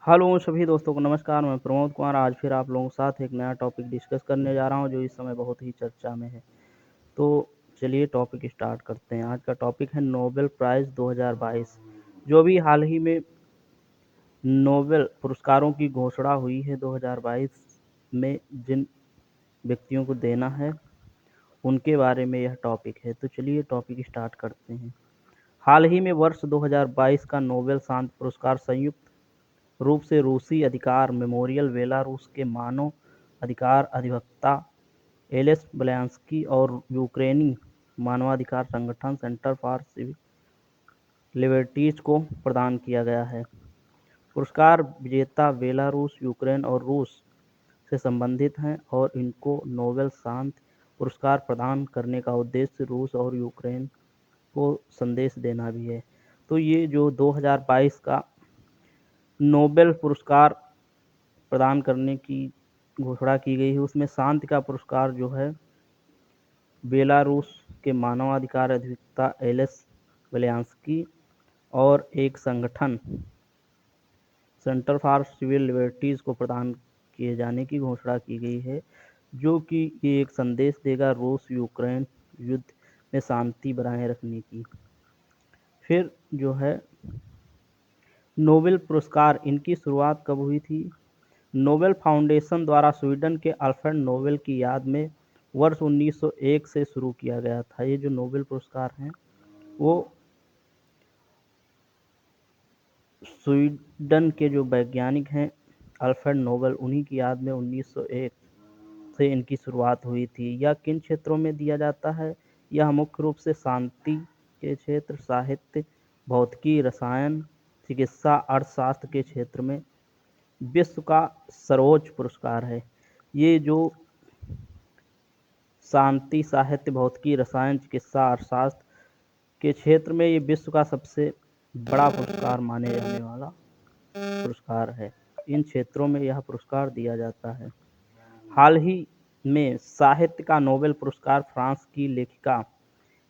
Hello सभी दोस्तों को नमस्कार, मैं प्रमोद कुमार आज फिर आप लोगों के साथ एक नया टॉपिक डिस्कस करने जा रहा हूं जो इस समय बहुत ही चर्चा में है। तो चलिए टॉपिक स्टार्ट करते हैं। आज का टॉपिक है नोबेल प्राइज़ 2022 जो अभी हाल ही में नोबेल पुरस्कारों की घोषणा हुई है 2022 में जिन व्यक्तियों को देना है उनके बारे में यह टॉपिक है। तो चलिए टॉपिक स्टार्ट करते हैं। हाल ही में वर्ष 2022 का नोबेल शांति पुरस्कार संयुक्त रूप से रूसी अधिकार मेमोरियल बेलारूस के मानव अधिकार अधिवक्ता एलेस ब्लयांस्की और यूक्रेनी मानवाधिकार संगठन सेंटर फॉर सिविल लिबर्टीज को प्रदान किया गया है। पुरस्कार विजेता बेलारूस, यूक्रेन और रूस से संबंधित हैं और इनको नोबेल शांति पुरस्कार प्रदान करने का उद्देश्य रूस और यूक्रेन को संदेश देना भी है। तो ये जो 2022 का नोबेल पुरस्कार प्रदान करने की घोषणा की गई है उसमें शांति का पुरस्कार जो है बेलारूस के मानवाधिकार अधिवक्ता एलेस ब्लयांस्की और एक संगठन सेंटर फॉर सिविल लिबर्टीज को प्रदान किए जाने की घोषणा की गई है, जो कि ये एक संदेश देगा रूस यूक्रेन युद्ध में शांति बनाए रखने की। फिर जो है नोबेल पुरस्कार, इनकी शुरुआत कब हुई थी? नोबेल फाउंडेशन द्वारा स्वीडन के अल्फ्रेड नोबेल की याद में वर्ष 1901 से शुरू किया गया था। ये जो नोबेल पुरस्कार हैं वो स्वीडन के जो वैज्ञानिक हैं अल्फ्रेड नोबेल, उन्हीं की याद में 1901 से इनकी शुरुआत हुई थी। यह किन क्षेत्रों में दिया जाता है? यह मुख्य रूप से शांति के क्षेत्र, साहित्य, भौतिकी, रसायन, चिकित्सा, अर्थशास्त्र के क्षेत्र में विश्व का सर्वोच्च पुरस्कार है। ये जो शांति, साहित्य, भौतिकी, रसायन, चिकित्सा, अर्थशास्त्र के क्षेत्र में ये विश्व का सबसे बड़ा पुरस्कार माने जाने वाला पुरस्कार है। इन क्षेत्रों में यह पुरस्कार दिया जाता है। हाल ही में साहित्य का नोबेल पुरस्कार फ्रांस की लेखिका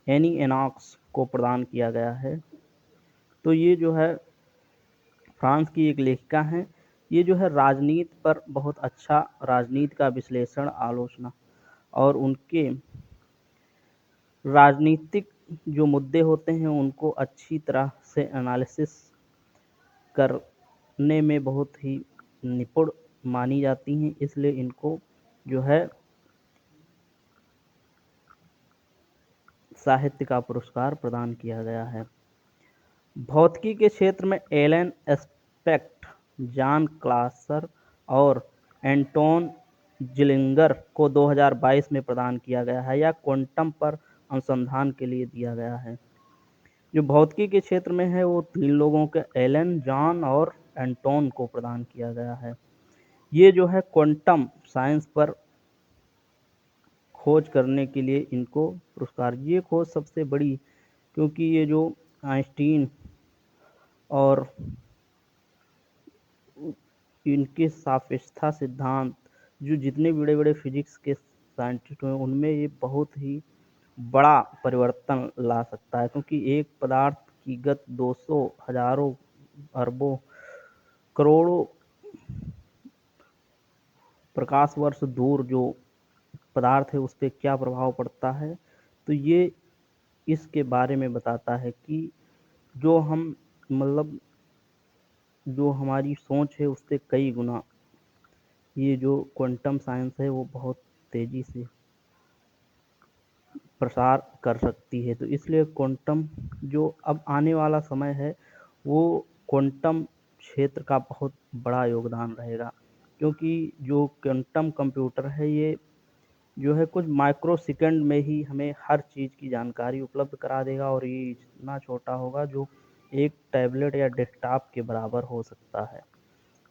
एनी एनॉक्स को प्रदान किया गया है। तो ये जो है फ्रांस की एक लेखिका हैं। ये जो है राजनीति पर बहुत अच्छा राजनीति का विश्लेषण, आलोचना और उनके राजनीतिक जो मुद्दे होते हैं उनको अच्छी तरह से एनालिसिस करने में बहुत ही निपुण मानी जाती हैं, इसलिए इनको जो है साहित्य का पुरस्कार प्रदान किया गया है। भौतिकी के क्षेत्र में एलन एस्पेक्ट, जॉन क्लासर और एंटोन जिलिंगर को 2022 में प्रदान किया गया है। यह क्वांटम पर अनुसंधान के लिए दिया गया है। जो भौतिकी के क्षेत्र में है वो 3 लोगों के एलन, जॉन और एंटोन को प्रदान किया गया है। ये जो है क्वांटम साइंस पर खोज करने के लिए इनको पुरस्कार, ये खोज सबसे बड़ी, क्योंकि ये जो आइंस्टीन और इनके सापेक्षता सिद्धांत, जो जितने बड़े-बड़े फिजिक्स के साइंटिस्ट हैं उनमें ये बहुत ही बड़ा परिवर्तन ला सकता है, क्योंकि एक पदार्थ की गति 200, हजारों, अरबों, करोड़ों प्रकाश वर्ष दूर जो पदार्थ है उस पे क्या प्रभाव पड़ता है। तो ये इसके बारे में बताता है कि जो हम मतलब जो हमारी सोच है उससे कई गुना ये जो क्वांटम साइंस है वो बहुत तेज़ी से प्रसार कर सकती है। तो इसलिए क्वांटम जो अब आने वाला समय है वो क्वांटम क्षेत्र का बहुत बड़ा योगदान रहेगा, क्योंकि जो क्वांटम कंप्यूटर है ये जो है कुछ माइक्रो सेकंड में ही हमें हर चीज़ की जानकारी उपलब्ध करा देगा और ये इतना छोटा होगा जो एक टैबलेट या डेस्कटॉप के बराबर हो सकता है।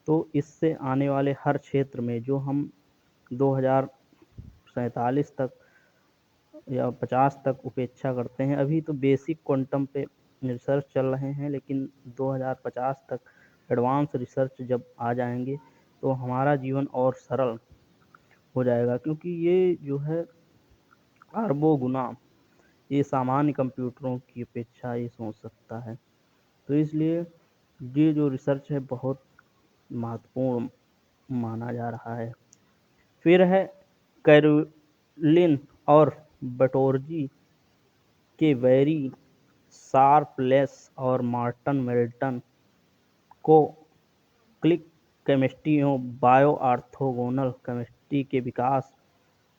तो इससे आने वाले हर क्षेत्र में जो हम 2047 तक या 50 तक उपेक्षा करते हैं, अभी तो बेसिक क्वांटम पे रिसर्च चल रहे हैं, लेकिन 2050 तक एडवांस रिसर्च जब आ जाएंगे तो हमारा जीवन और सरल हो जाएगा, क्योंकि ये जो है अरबों गुना ये सामान्य कंप्यूटरों की अपेक्षा ये सोच सकता है। तो इसलिए ये जो रिसर्च है बहुत महत्वपूर्ण माना जा रहा है। फिर है कैरोलिन और बटोरजी के वेरी शार्पलेस और मार्टन मेल्टन को क्लिक केमिस्ट्री एवं बायो-ऑर्थोगोनल केमिस्ट्री के विकास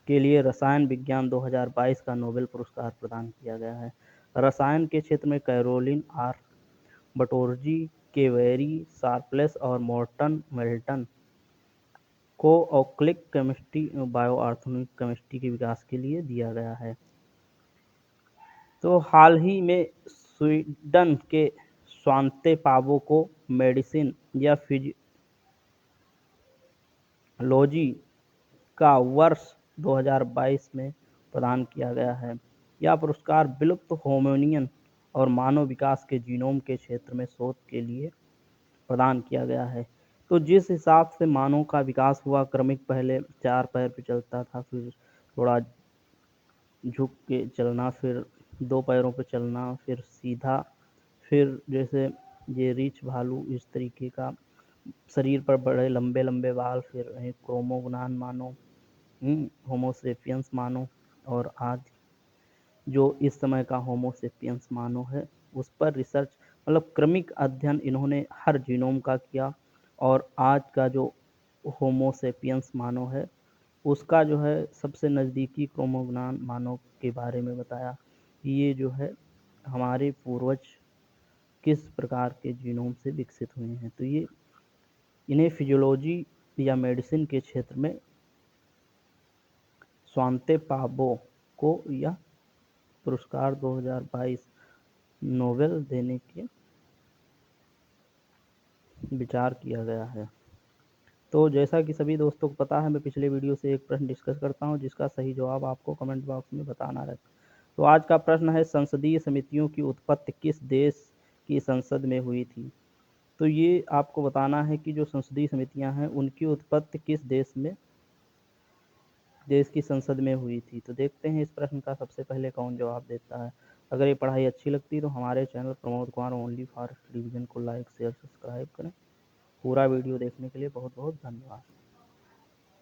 के लिए रसायन विज्ञान 2022 का नोबेल पुरस्कार प्रदान किया गया है। रसायन के क्षेत्र में Caroline R. Bertozzi K Barry Sharpless और मॉर्टन मेल्टन को क्लिक केमिस्ट्री एवं बायो-ऑर्गेनिक केमिस्ट्री के विकास के लिए दिया गया है। तो हाल ही में स्वीडन के स्वांते पावो को मेडिसिन या फिजियोलॉजी का वर्ष 2022 में प्रदान किया गया है। यह पुरस्कार विलुप्त होमोनियन और मानव विकास के जीनोम के क्षेत्र में शोध के लिए प्रदान किया गया है। तो जिस हिसाब से मानव का विकास हुआ, क्रमिक पहले 4 पैर पे चलता था, फिर थोड़ा झुक के चलना, फिर 2 पैरों पे चलना, फिर सीधा, फिर जैसे ये रीछ भालू इस तरीके का शरीर पर बड़े लंबे लंबे बाल, फिर क्रोमोगोनान मानो, होमो सेपियंस मानो, और आज जो इस समय का होमो सेपियंस मानो है, उस पर रिसर्च मतलब क्रमिक अध्ययन इन्होंने हर जीनोम का किया, और आज का जो होमो सेपियंस मानो है उसका जो है सबसे नज़दीकी क्रोमोगोनान मानव के बारे में बताया कि ये जो है हमारे पूर्वज किस प्रकार के जीनोम से विकसित हुए हैं। तो ये इन्हें फिजियोलॉजी या मेडिसिन के क्षेत्र में स्वांते पावो को यह पुरस्कार 2022 नोबेल देने के विचार किया गया है। तो जैसा कि सभी दोस्तों को पता है, मैं पिछले वीडियो से एक प्रश्न डिस्कस करता हूं जिसका सही जवाब आपको कमेंट बॉक्स में बताना है। तो आज का प्रश्न है, संसदीय समितियों की उत्पत्ति किस देश की संसद में हुई थी? तो ये आपको बताना है कि जो संसदीय समितियां हैं उनकी उत्पत्ति किस देश की संसद में हुई थी। तो देखते हैं इस प्रश्न का सबसे पहले कौन जवाब देता है। अगर ये पढ़ाई अच्छी लगती है तो हमारे channel Pramod Kumar only for division को लाइक शेयर सब्सक्राइब करें। पूरा वीडियो देखने के लिए बहुत बहुत धन्यवाद।